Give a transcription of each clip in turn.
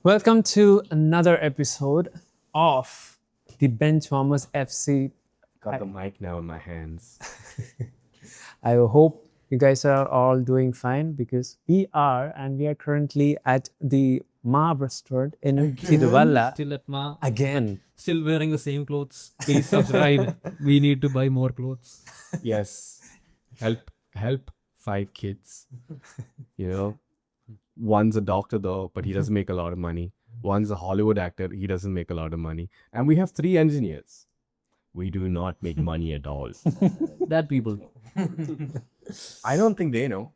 Welcome to another episode of the Benchwarmers FC. Got the mic now in my hands. I hope you guys are all doing fine because we are, and we are currently at the Marb restaurant in Tiruvalla. Still at Ma, Again. still wearing the same clothes. Please subscribe. We need to buy more clothes. Yes. Help 5 kids. You know, one's a doctor though, but he doesn't make a lot of money. One's a Hollywood actor, he doesn't make a lot of money. And we have 3 engineers. We do not make money at all. That people know. I don't think they know.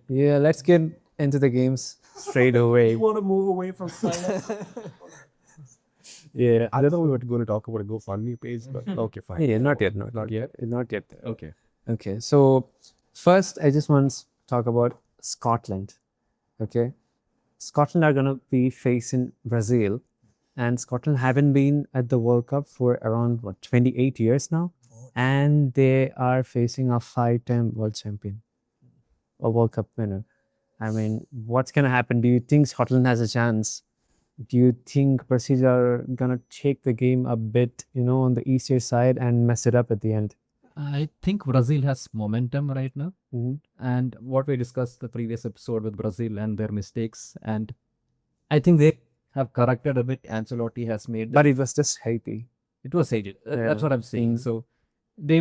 Yeah, let's get into the games straight away. want to move away from silence? Yeah, I don't know we were going to talk about a GoFundMe page, but okay, fine. Yeah, not yet. Not yet? Not yet. Okay. Okay, so first I just want to talk about Scotland. Okay, Scotland are going to be facing Brazil, and Scotland haven't been at the World Cup for around 28 years now, and they are facing a 5-time world champion, a World Cup winner. I mean, what's going to happen? Do you think Scotland has a chance? Do you think Brazil are going to take the game a bit, on the easier side and mess it up at the end? I think Brazil has momentum right now. Mhm. And what we discussed the previous episode with Brazil and their mistakes. And I think they have corrected a bit. Ancelotti has made But it was just Haiti. it was hated. Yeah. That's what I'm saying. Mhm. So they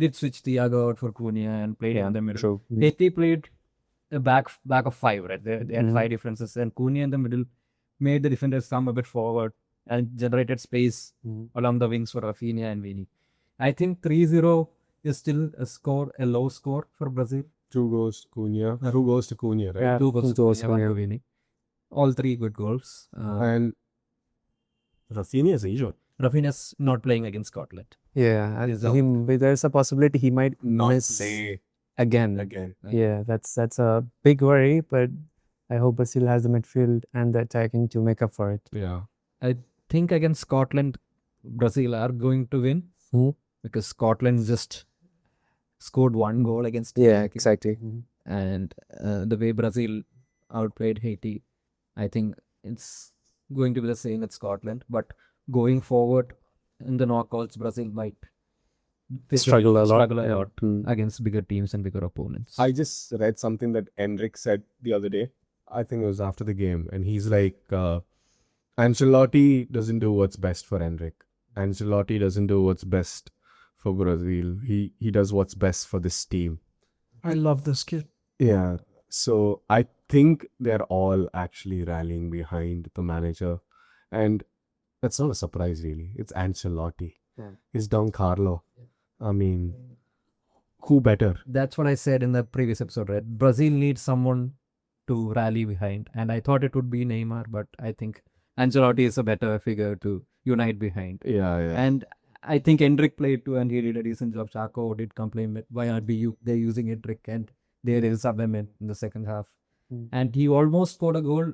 did switch Thiago out for Cunha and played in the middle. True. Haiti played a back of 5, right? They had Mhm. 5 differences, and Cunha in the middle made the defenders come a bit forward and generated space Mhm. along the wings for Rafinha and Vini. I think 3-0 is still a low score for Brazil. 2 goes to Cunha. 2 goes to Cunha, right? Yeah, 2 goals two to goals Cunha, 1 to to Vini. All 3 good goals. And Rafinha is injured. Rafinha's not playing against Scotland. Yeah, He's out. there's a possibility he might Not miss play again. again. Yeah, that's a big worry, but I hope Brazil has the midfield and the attacking to make up for it. Yeah. I think against Scotland, Brazil are going to win Hmm? because Scotland just scored 1 goal against Yeah, Haiti. exactly. And the way Brazil outplayed Haiti, I think it's going to be the same with Scotland. But going forward in the knockouts, Brazil might Struggle a lot. struggle a Yeah. lot against bigger teams and bigger opponents. I just read something that Enric said the other day. I think it was after the game. And he's like, Ancelotti doesn't do what's best for Enric. Ancelotti doesn't do what's best for Brazil. He does what's best for this team. I love this kid. Yeah. So I think they're all actually rallying behind the manager. And that's not a surprise, really. It's Ancelotti. Yeah. It's Don Carlo. I mean, who better? That's what I said in the previous episode, right? Brazil needs someone to rally behind. And I thought it would be Neymar, but I think Ancelotti is a better figure to unite behind. Yeah, yeah. And I think Endrick played too, and he did a decent job. Chaco did complain, why aren't they're using Endrick, and they did sub him in the second half. Mm. And he almost scored a goal,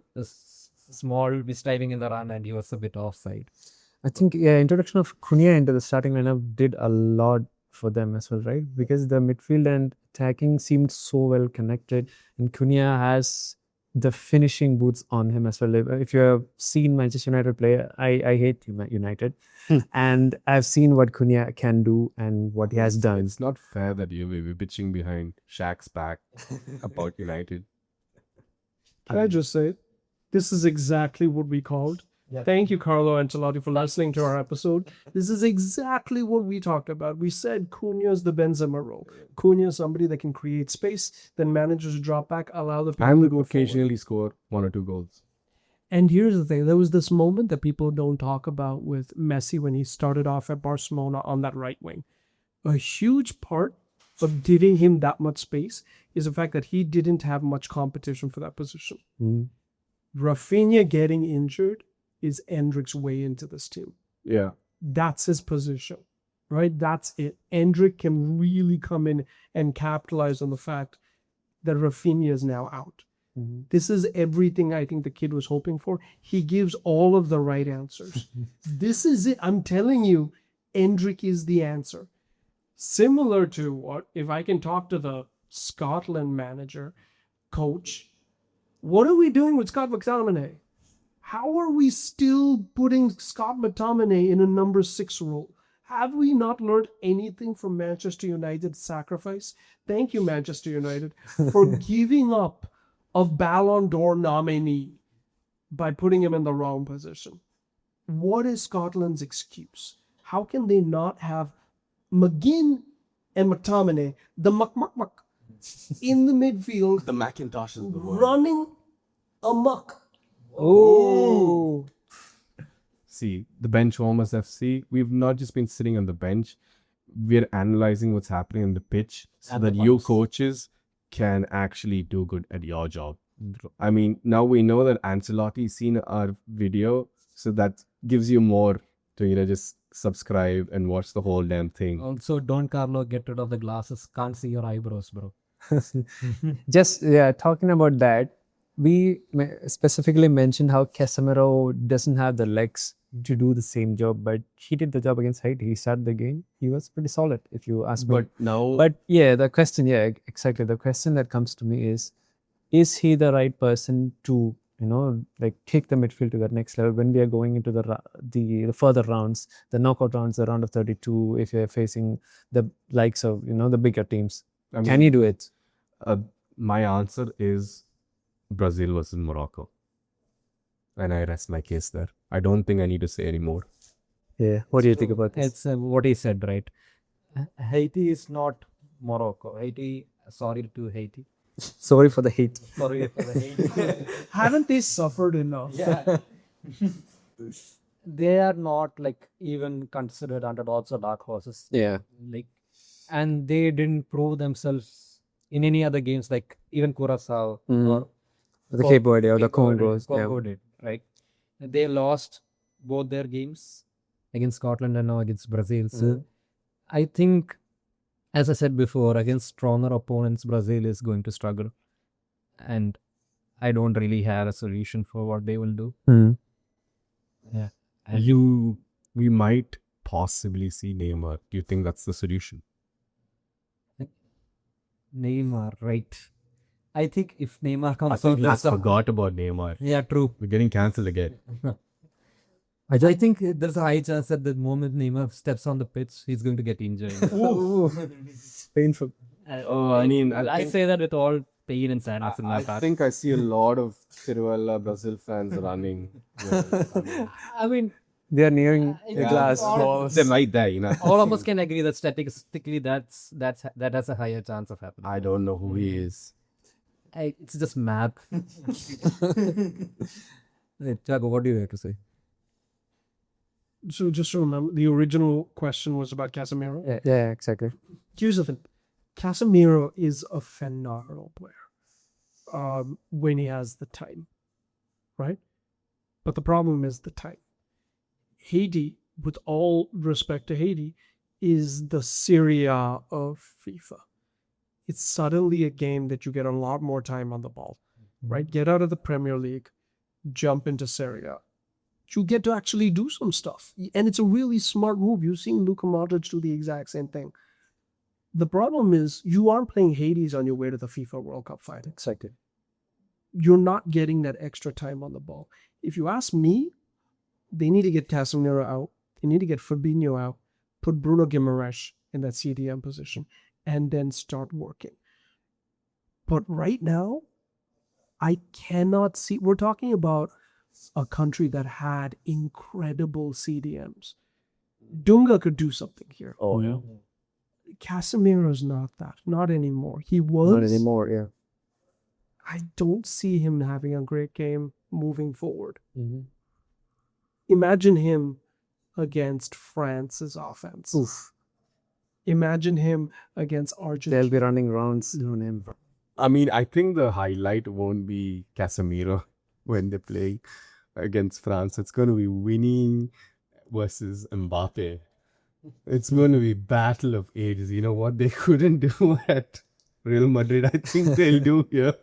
small misdiving in the run, and he was a bit offside. I think introduction of Cunha into the starting lineup did a lot for them as well, right? Because the midfield and attacking seemed so well connected, and Cunha has the finishing boots on him as well. If you have seen Manchester United play, I hate United, and I've seen what Cunha can do and what he has done. It's not fair that you will be bitching behind Shaq's back about United. Can I just say, this is exactly what we called. Yeah. Thank you, Carlo Ancelotti, for listening to our episode. This is exactly what we talked about. We said Cunha is the Benzema role. Cunha is somebody that can create space, then managers drop back, allow the people And to will go forward. occasionally score 1 or 2 goals. And here's the thing. There was this moment that people don't talk about with Messi when he started off at Barcelona on that right wing. A huge part of giving him that much space is the fact that he didn't have much competition for that position. Mm. Rafinha getting injured is Endrick's way into this team. Yeah. That's his position, right? That's it. Endrick can really come in and capitalize on the fact that Rafinha is now out. Mhm. This is everything I think the kid was hoping for. He gives all of the right answers. This is it. I'm telling you, Endrick is the answer. Similar to what, if I can talk to the Scotland manager, coach, what are we doing with Scott McTominay? How are we still putting Scott McTominay in a number 6 role? Have we not learned anything from Manchester United's sacrifice? Thank you, Manchester United, for giving up a Ballon d'Or nominee by putting him in the wrong position. What is Scotland's excuse? How can they not have McGinn and McTominay, the muck, in the midfield, The Macintosh is the word. running amok? Oh, See, the Benchwarmers FC, we've not just been sitting on the bench, we're analyzing what's happening on the pitch so And that the you box. coaches can actually do good at your job. I mean, now we know that Ancelotti's seen our video, so that gives you more to, just subscribe and watch the whole damn thing. Also, don't Carlo get rid of the glasses. Can't see your eyebrows, bro. just talking about that, we specifically mentioned how Casemiro doesn't have the legs to do the same job, but he did the job against Haiti. He started the game. He was pretty solid, if you ask me. But now, But yeah, the question, exactly. The question that comes to me is he the right person to, like take the midfield to that next level when we are going into the further rounds, the knockout rounds, the round of 32, if you're facing the likes of, the bigger teams? I mean, Can he do it? my answer is Brazil versus Morocco. And I rest my case there. I don't think I need to say any more. Yeah. What do you think about this? It's what he said, right? Haiti is not Morocco. Haiti, sorry to Haiti. Sorry for the hate. Sorry for the Haiti. Haven't they suffered enough? Yeah. They are not like even considered underdogs or dark horses. Yeah. Like, and they didn't prove themselves in any other games, like even Curacao or The Cape Verde or the Cape Verde, Congos. Yeah. Congo did, right? They lost both their games against Scotland and now against Brazil. So I think, as I said before, against stronger opponents, Brazil is going to struggle. And I don't really have a solution for what they will do. Mm. Yeah. We might possibly see Neymar. Do you think that's the solution? Neymar, right? I think if Neymar I comes think out, I forgot about Neymar. yeah, true. We're getting cancelled again. I think there's a high chance that the moment Neymar steps on the pitch, he's going to get injured. Painful. Oh, I mean, I say that with all pain and sadness in my I heart. think I see a lot of Tiruvalla Brazil fans running. I mean, They are nearing the Yeah. glass All- walls. They're right there, all of us can agree that statistically that has a higher chance of happening. I don't know who he is. It's just math. Tiago, what do you have to say? So just to remember, the original question was about Casemiro. Yeah, exactly. Here's the thing. Casemiro is a phenomenal player when he has the time, right? But the problem is the time. Haiti, with all respect to Haiti, is the Serie A of FIFA. It's suddenly a game that you get a lot more time on the ball, right? Get out of the Premier League, jump into Serie A. You get to actually do some stuff. And it's a really smart move. You've seen Luka Modric do the exact same thing. The problem is you aren't playing Hades on your way to the FIFA World Cup final. Exactly. You're not getting that extra time on the ball. If you ask me, they need to get Casemiro out. They need to get Fabinho out. Put Bruno Guimaraes in that CDM position and then start working. But right now, I cannot see. We're talking about a country that had incredible CDMs. Dunga could do something here. Oh, yeah. Casemiro's not that. Not anymore. He was. Not anymore, yeah. I don't see him having a great game moving forward. Mm-hmm. Imagine him against France's offense. Oof. Imagine him against They'll Argentina. be running rounds on him. I mean, I think the highlight won't be Casemiro when they play against France. It's going to be Winnie versus Mbappe. It's going to be battle of ages. You know what they couldn't do at Real Madrid, I think they'll do here.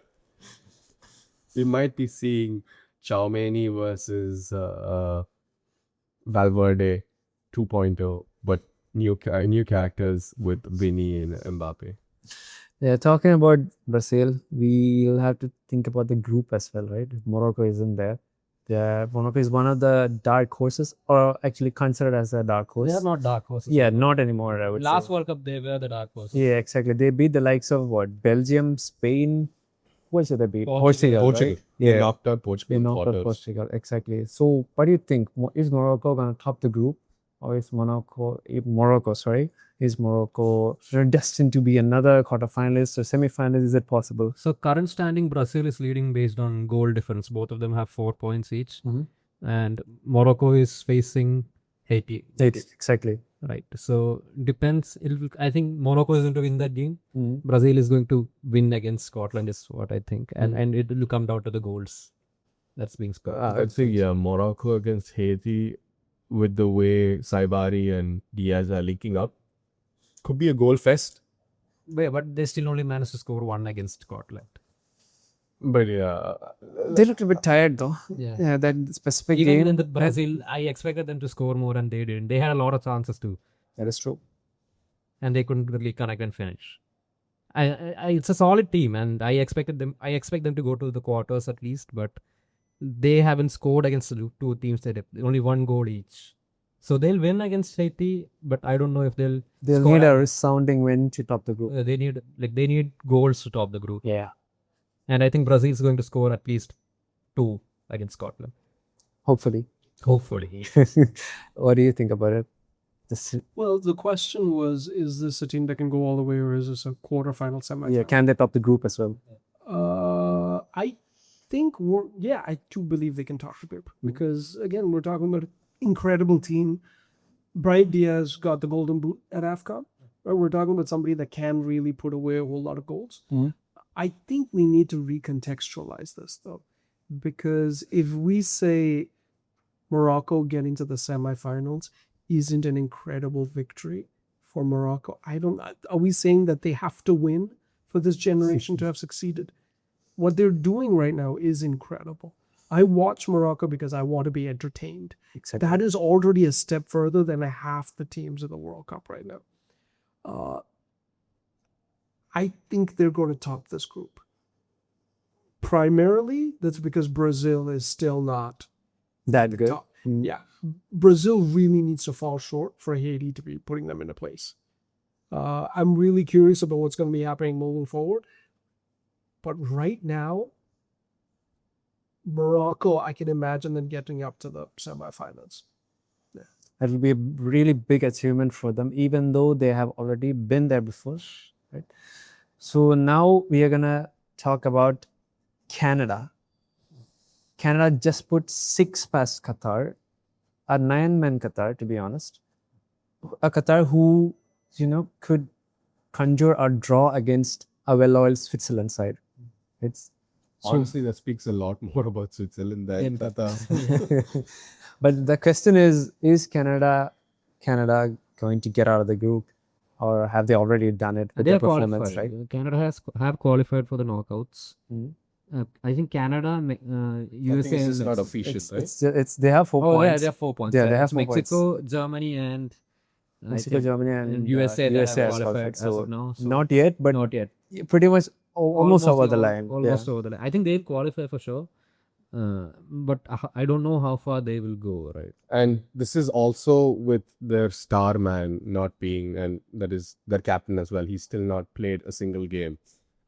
We might be seeing Tchouaméni versus Valverde 2.0, but new characters with Vinny and Mbappe. Yeah, talking about Brazil, we'll have to think about the group as well, right? If Morocco isn't there, Yeah, Morocco is one of the dark horses, or actually considered as a dark horse. They are not dark horses. Yeah, not anymore, I would Last say. World Cup, they were the dark horses. Yeah, exactly. They beat the likes of what? Belgium, Spain. What should they beat? Portugal. Portugal. Right? They Yeah. knocked out Portugal They in knocked out quarters. Portugal. Exactly. So, what do you think? Is Morocco going to top the group? Or is Morocco destined to be another quarterfinalist or semi-finalist? Is it possible? So current standing, Brazil is leading based on goal difference. Both of them have 4 points each. Mhm. And Morocco is facing Haiti. Exactly. Right. So depends. I think Morocco is going to win that game. Mhm. Brazil is going to win against Scotland is what I think. And it will come down to the goals that's being scored. I think, yeah, Morocco against Haiti, with the way Saibari and Diaz are linking up, could be a goal fest. But they still only managed to score 1 against Scotland. But yeah, They looked a bit tired though. Yeah. Yeah, that specific Even game. in the Brazil, I expected them to score more and they didn't. They had a lot of chances too. That is true. And they couldn't really connect and finish. It's a solid team, and I expect them to go to the quarters at least, but they haven't scored against the two teams that have only 1 goal each. So they'll win against Haiti, but I don't know if they'll score need a resounding win to top the group. they need goals to top the group. Yeah. And I think Brazil is going to score at least 2 against Scotland. Hopefully. Hopefully. What do you think about it? Well, the question was, is this a team that can go all the way, or is this a quarterfinal, semifinal? Yeah, can they top the group as well? I think I do believe they can top the group, because again, we're talking about an incredible team. Bright Diaz got the golden boot at AFCON. Right? We're talking about somebody that can really put away a whole lot of goals. Mhm. I think we need to recontextualize this though, because if we say Morocco getting to the semifinals isn't an incredible victory for Morocco, are we saying that they have to win for this generation to have succeeded? What they're doing right now is incredible. I watch Morocco because I want to be entertained. Exactly. That is already a step further than half the teams in the World Cup right now. I think they're going to top this group. Primarily, that's because Brazil is still not That good. top. Yeah. Brazil really needs to fall short for Haiti to be putting them into place. I'm really curious about what's going to be happening moving forward. But right now, Morocco, I can imagine them getting up to the semifinals. That will be a really big achievement for them, even though they have already been there before. Right. So now we are gonna talk about Canada. Canada just put 6 past Qatar, a 9-man Qatar, to be honest. A Qatar who, could conjure a draw against a well-oiled Switzerland side. It's honestly, that speaks a lot more about Switzerland than Qatar. But the question is Canada going to get out of the group, or have they already done it with They their are performance, qualified. right? Canada have qualified for the knockouts. Mhm. I think Canada, USA this is is not official, right? It's they have 4 Oh, yeah, points. they have 4 points. Yeah, they It's have 4 Mexico, Germany, and I Mexico, think- Germany, and USA. USA have has qualified qualified. as So of now. So not yet, but not yet. pretty much almost over the line. Almost over the line. I think they'll qualify for sure. But I don't know how far they will go. Right. And this is also with their star man not being, and that is their captain as well. He's still not played a single game.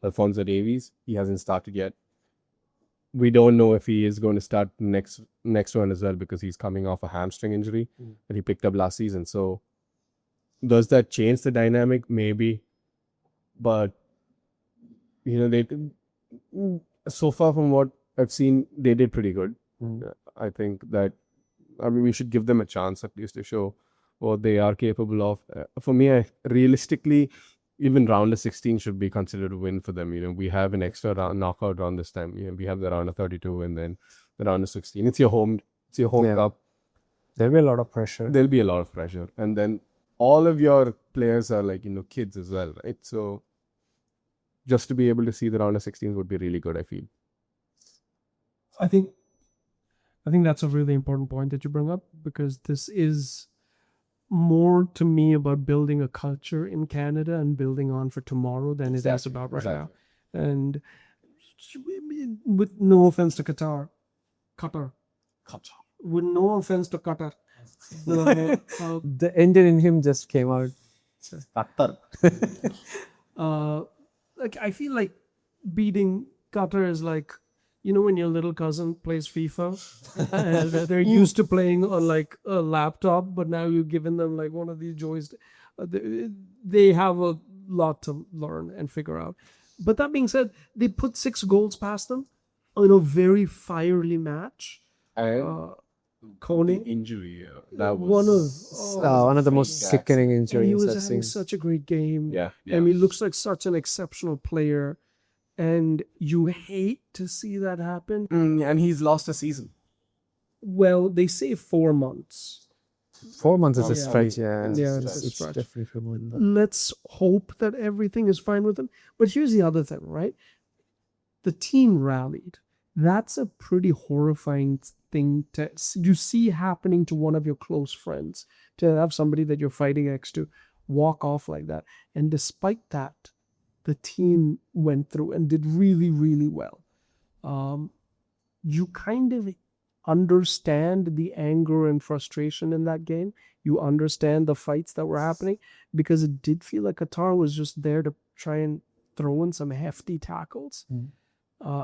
Alphonso Davies, he hasn't started yet. We don't know if he is going to start next one as well, because he's coming off a hamstring injury that he picked up last season. So does that change the dynamic? Maybe. But they so far from what I've seen, they did pretty good. I think that we should give them a chance at least to show what they are capable of. For me, realistically, even round of 16 should be considered a win for them. We have an extra knockout round this time. We have the round of 32 and then the round of 16. It's your home Yeah. cup. There'll be a lot of pressure. There'll be a lot of pressure, and then all of your players are like kids as well, right? So just to be able to see the round of 16 would be really good, I feel. I think that's a really important point that you bring up, because this is more to me about building a culture in Canada and building on for tomorrow than it is about right now. And with no offense to Qatar, With no offense to Qatar. No, The Indian in him just came out. Qatar. like I feel like beating Qatar is like, you know, when your little cousin plays FIFA and they're used to playing on like a laptop, but now you've given them like one of these joysticks. They have a lot to learn and figure out. But that being said, they put 6 goals past them in a very fiery match. And Kone, injury. That was one One of the most sickening and he injuries was I've having seen. such a great game. Yeah. And he looks like such an exceptional player. And you hate to see that happen. And he's lost a season. Well, they say 4 months. 4 months is a Yeah. stretch, yeah. Yeah, it's, it's a it's stretch. definitely from in the Let's hope that everything is fine with them. But here's the other thing, right? The team rallied. That's a pretty horrifying thing you see happening to one of your close friends, to have somebody that you're fighting next to walk off like that. And despite that, the team went through and did really, really well. You kind of understand the anger and frustration in that game. You understand the fights that were happening, because it did feel like Qatar was just there to try and throw in some hefty tackles.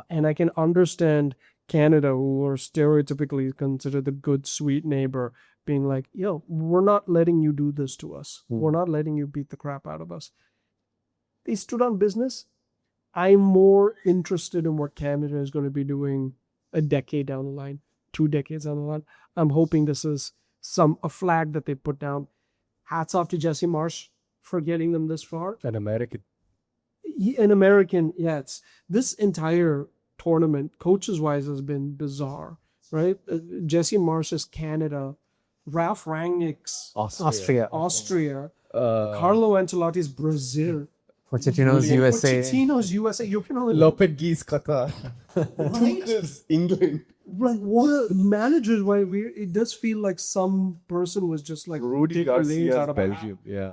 And I can understand Canada, who are stereotypically considered the good, sweet neighbor, being like, yo, we're not letting you do this to us. We're not letting you beat the crap out of us. They stood on business. I'm more interested in what Canada is going to be doing a decade down the line, 2 decades down the line. I'm hoping this is a flag that they put down. Hats off to Jesse Marsh for getting them this far. An American. An American, yeah. It's this entire tournament, coaches wise, has been bizarre, right? Jesse Marsh is Canada, Ralph Rangnick's Austria. Carlo Ancelotti's Brazil, Pochettino's USA. Pochettino's USA. You can only Lopetegui's Qatar. Tuchel's England. right. What managers? Why it does feel like some person was just like Rudy take their names Garcia's out of a hat. Belgium. Yeah.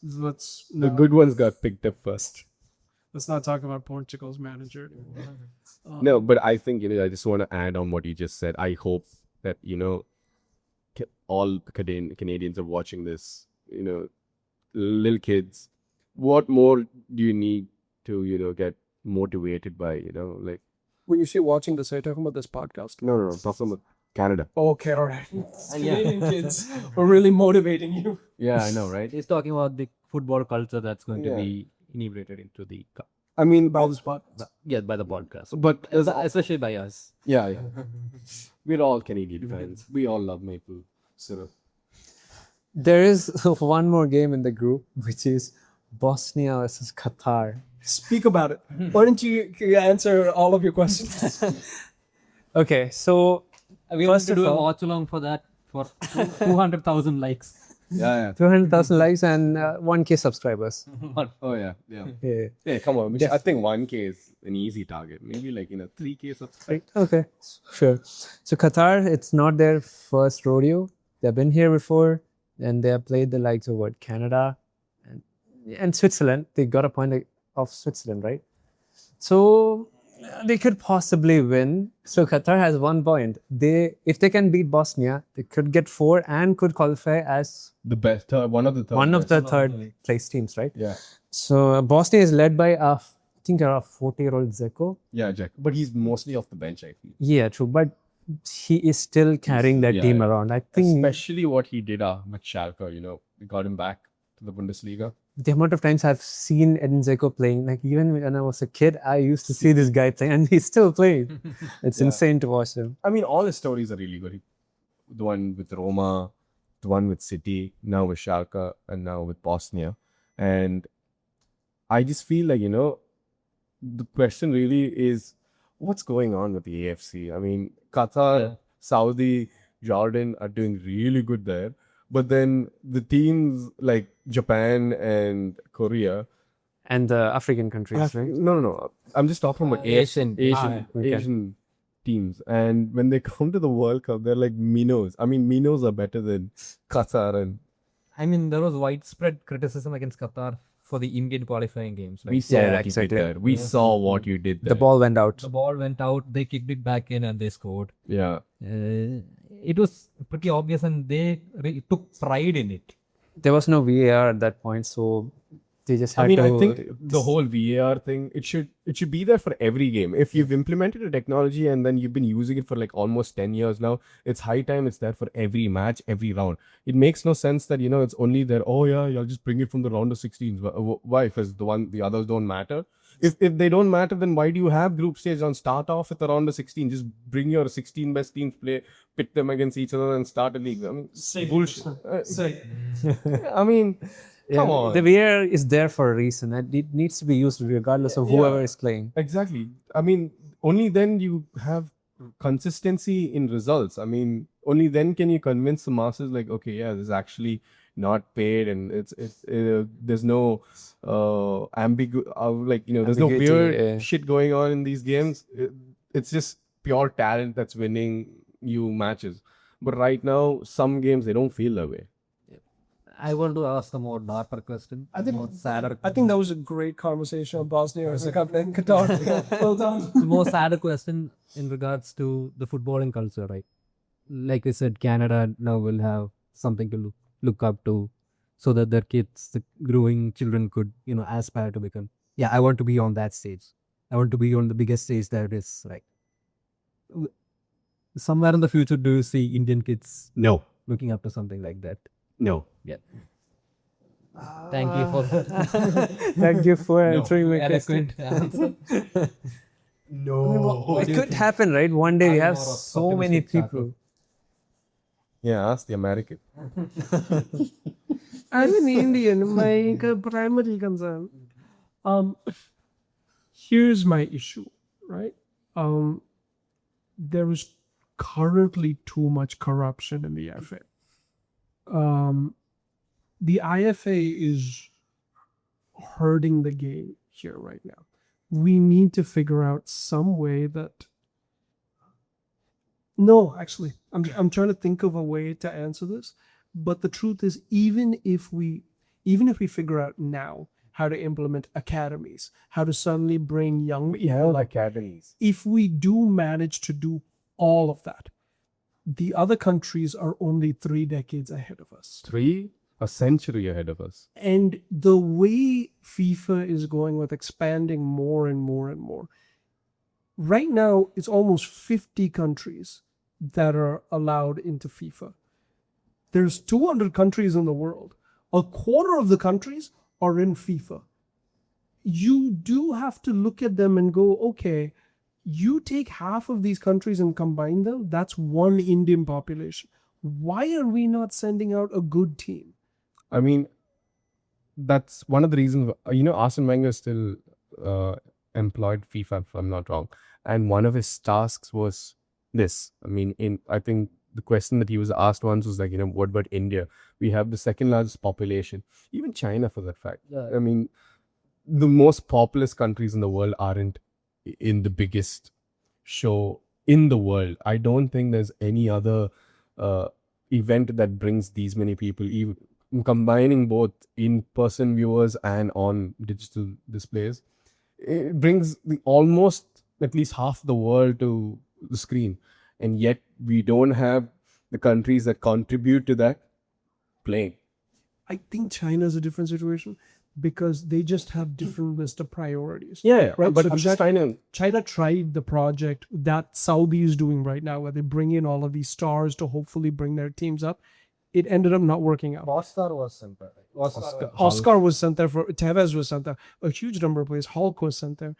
Let's The good ones got picked up first. let's not talk about Portugal's manager. No, but I think, I just want to add on what you just said. I hope that, all Canadians are watching this, little kids. What more do you need to, get motivated by, like, When you say watching this, are you talking about this podcast? no, talking about Canada. Okay, all right. Canadian kids are really motivating you. Yeah, I know, right? He's talking about the football culture that's going to Yeah. be inebriated into the I mean, By this podcast. by the podcast, but especially by us. yeah. We're all Canadian fans. We all love maple syrup. There is one more game in the group, which is Bosnia versus Qatar. Speak about it. Why don't you answer all of your questions? Okay, so We want First to of do a all- watch along for that for 200,000 likes. Yeah. 200,000 likes and 1K subscribers. Oh, yeah. Yeah. Yeah, come on. I think 1K is an easy target. Maybe 3K subscribers. Right. Okay, sure. So Qatar, it's not their first rodeo. They've been here before, and they have played the likes of Canada and Switzerland. They got a point of Switzerland, right? So they could possibly win. So Qatar has 1 point. If they can beat Bosnia, they could get 4 and could qualify as The best, one of the third. one of best. the third place teams, right? Yeah. So Bosnia is led by I think a 40-year-old Zeko. Yeah, Jack. But he's mostly off the bench, I feel. Yeah, true. But he is still carrying that Yeah, team yeah. around. I think Especially what he did with Schalke, we got him back to the Bundesliga. the amount of times I've seen Edin Dzeko playing, like even when I was a kid, I used to see this guy playing, and he's still playing. It's Yeah. insane to watch him. I mean, all his stories are really good. The one with Roma, the one with City, now with Schalke, and now with Bosnia. And I just feel like, the question really is, what's going on with the AFC? I mean, Qatar, Saudi, Jordan are doing really good there. But then the teams like Japan and Korea. And the African countries, right? No. I'm just talking about Asian. Okay. Asian teams. And when they come to the World Cup, they're like minnows. I mean, minnows are better than Qatar and I mean, there was widespread criticism against Qatar for the Indian qualifying games. We Like, saw Yeah, what exactly. you did there. We saw what you did there. The ball went out. the ball went out, they kicked it back in, and they scored. Yeah. It was pretty obvious, and they took pride in it. There was no VAR at that point, so they just had I mean, to. I think the whole VAR thing, it should be there for every game. If you've implemented a technology and then you've been using it for like almost 10 years now, it's high time it's there for every match, every round. It makes no sense that, it's only there, oh yeah, you'll just bring it from the round of 16s. Why? Because the others don't matter. If they don't matter, then why do you have group stage on? Start off with the round of 16. Just bring your 16 best teams, pit them against each other and start a league. I mean, bullshit. I mean, come on. The VAR is there for a reason, and it needs to be used regardless of whoever is playing. Exactly. I mean, only then you have consistency in results. I mean, only then can you convince the masses like, okay, yeah, this is actually not paid, and there's no there's no Ambiguity, weird yeah. shit going on in these games. It's just pure talent that's winning you matches. But right now, some games they don't feel that way. I want to ask a more darker question. I think- more sadder. I think that was a great conversation on Bosnia Herzegovina and Qatar. Well done. More sadder question in regards to the footballing culture, right? Like I said, Canada now will have something to look up to, so that their kids, the growing children, could aspire to become. Yeah, I want to be on that stage. I want to be on the biggest stage there is. Right. Somewhere in the future, do you see Indian kids No. looking up to something like that? No. Yeah. Thank you for Thank you for answering my question. eloquent answer. No. It could happen, right? One day we have more so many optimistic, people. Yeah, ask the American. I'm an Indian. My primary concern. Here's my issue, right? There is currently too much corruption in the FA. The IFA is hurting the game here right now. We need to figure out some way that. No, actually, I'm trying to think of a way to answer this. But the truth is, even if we figure out now how to implement academies, how to suddenly bring young people up, academies. if we do manage to do all of that, the other countries are only 3 decades ahead of us. A century ahead of us. And the way FIFA is going with expanding more and more and more, right now it's almost 50 countries that are allowed into FIFA. There's 200 countries in the world. A quarter of the countries are in FIFA. You do have to look at them and go, okay, you take half of these countries and combine them, that's one Indian population. Why are we not sending out a good team? I mean, that's one of the reasons, Arsene Wenger still employed FIFA, if I'm not wrong. And one of his tasks was this. I mean, I think the question that he was asked once was like, what about India? We have the second largest population, even China for that fact. Yeah. I mean, the most populous countries in the world aren't in the biggest show in the world. I don't think there's any other event that brings these many people, even combining both in-person viewers and on digital displays. It brings almost at least half the world to the screen, and yet we don't have the countries that contribute to that playing. I think China is a different situation because they just have different list of priorities. Yeah, Right, but so I'm just trying to. China tried the project that Saudi is doing right now, where they bring in all of these stars to hopefully bring their teams up. It ended up not working out. Oscar was sent there. Oscar was sent there for Tevez was sent there. A huge number of players. Hulk was sent there.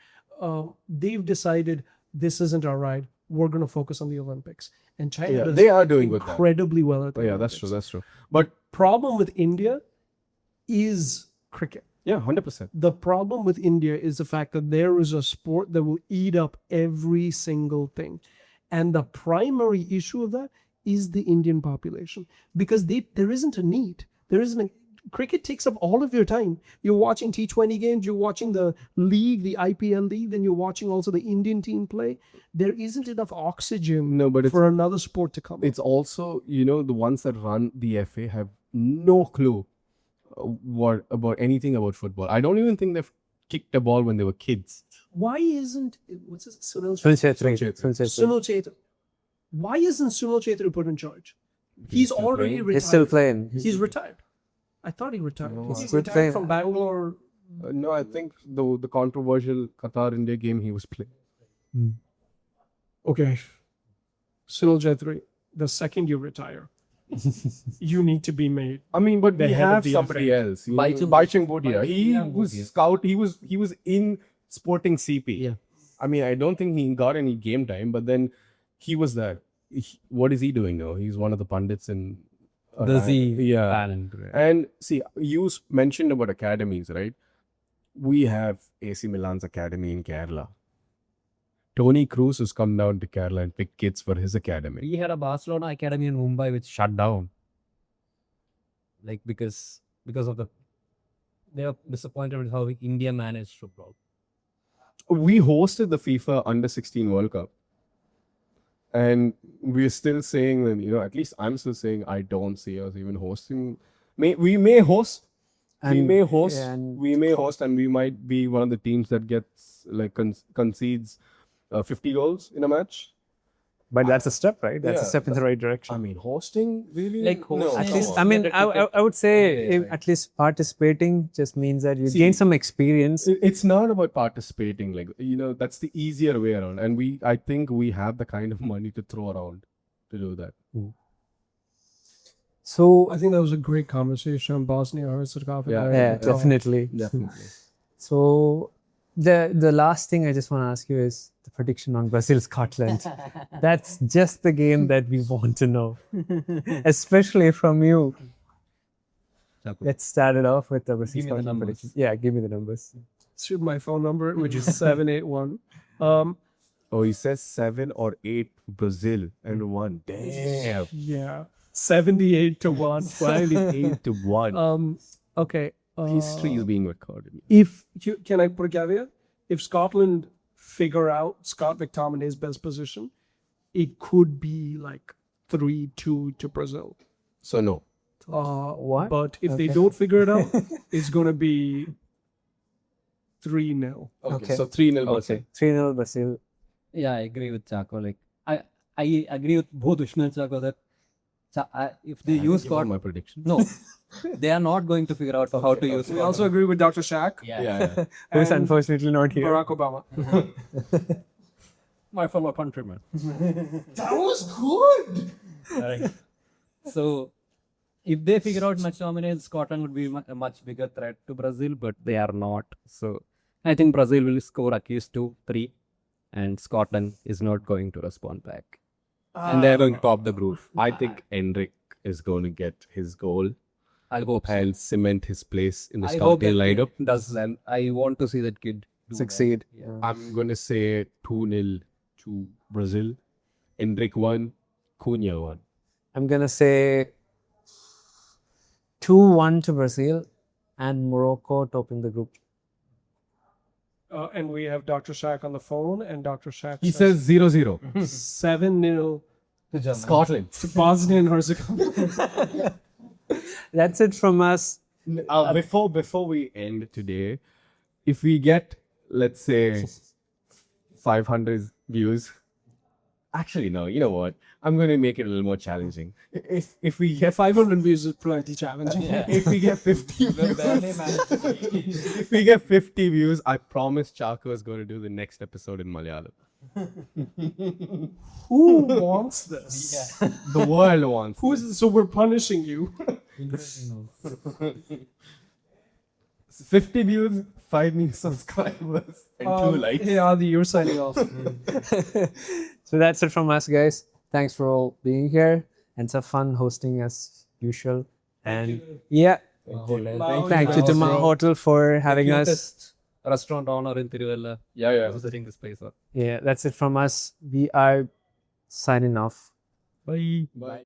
They've decided this isn't our ride. We're going to focus on the Olympics. And China does They are doing good. incredibly well at the Yeah, Olympics. that's true. But Problem with India is cricket. yeah, 100%. The problem with India is the fact that there is a sport that will eat up every single thing. And the primary issue of that is the Indian population, because there isn't a need. There isn't a cricket takes up all of your time. You're watching T20 games, you're watching the league, the IPL league, then you're watching also the Indian team play. There isn't enough oxygen No, but for another sport to come. it's also, the ones that run the FA have no clue what about anything about football. I don't even think they've kicked a ball when they were kids. Why isn't what's his Sunil Sunil Chhetri? Why isn't Sunil Chhetri put in charge? He's already retired. He's still playing. He's retired. I thought he retired. No, He's he's good retired player. from Bangalore. No, I think the controversial Qatar-India game he was playing. Okay, Sunil Chhetri, the second you retire, you need to be made. I mean, but The we head of have the somebody FA. else. Baichung Bhutia. He was scout. He was in Sporting CP. Yeah. I mean, I don't think he got any game time, but then he was there. What is he doing now? He's one of the pundits in. Yeah. Talent. And see, you mentioned about academies, right? We have AC Milan's academy in Kerala. Tony Cruz has come down to Kerala and picked kids for his academy. We had a Barcelona academy in Mumbai which shut down. Like because of they were disappointed with how India managed football. We hosted the FIFA Under 16 World Cup. And we're still saying that, at least I'm still saying I don't see us even hosting. We may host. And- we may and- host, and we might be one of the teams that gets concedes 50 goals in a match. But that's a step, right? That's a Yeah, step in the right I direction. mean, hosting really? Like No, hosting- At come least, on. I mean, Get a I ticket. would say Yeah. at least participating just means that you See, gain some experience. It's not about participating. Like, that's the easier way around. And I think we have the kind of money to throw around to do that. So, I think that was a great conversation on Bosnia Herzegovina. yeah, definitely. Definitely. So, the last thing I just want to ask you is the prediction on Brazil Scotland. That's just the game that we want to know, especially from you. Let's start it off with the Brazil Give me the Scotland numbers. prediction. Yeah, give me the numbers. Shoot my phone number, which is 781. Oh, he says 7 or 8 Brazil and 1. Damn. Yeah, 78 to 1. Finally 8 to 1. Okay. History is being recorded. Can I put a caveat? If Scotland figure out Scott McTominay's best position, it could be like 3-2 to Brazil. So, no. What? But if they Okay. don't figure it out, it's going to be 3-0. Okay. So 3-0 Brazil. Okay, 3-0 Brazil. Yeah, I agree with Chaco. Like I agree with both Vishnu and Chaco that if they use Give out Scott, my prediction. no, they are not going to figure out how to use We Scott. also agree with Dr. Shaq, Yeah. Who's And unfortunately not here. Barack Obama. My fellow countrymen. That was good. Right. So, if they figure out McTominay, Scotland would be a much bigger threat to Brazil, but they are not. So, I think Brazil will score at least 2-3, and Scotland is not going to respond back. And they're going to top the group. I think Endrick is going to get his goal I'll hope so. and cement his place in the I hope starting that lineup. kid does that. I want to see that kid do Succeed. that. Yeah. I'm going to say 2-0 to Brazil. Endrick 1, Cunha 1. I'm going to say 2-1 to Brazil and Morocco topping the group. And we have Dr. Shaq on the phone, and Dr. Shaq He says 0-0. 7-0 Scotland. to Bosnia and Herzegovina. That's it from us. Before we end today, if we get, let's say, 500 views. Actually, no. You know what? I'm going to make it a little more challenging. If we get 500 views is plenty challenging. if we get 50 views, if we get 50 views, I promise Chaco is going to do the next episode in Malayalam. Who wants this? The world wants. So we're punishing you. 50 views, 5 new subscribers, and 2 likes. Hey, Adi, you're signing off. So that's it from us, guys. Thanks for all being here. And it's a fun hosting as usual. And yeah, thank you to my hotel for having us. Cutest restaurant owner in Tiruvalla. Yeah. Visiting this place. Yeah, that's it from us. We are signing off. Bye.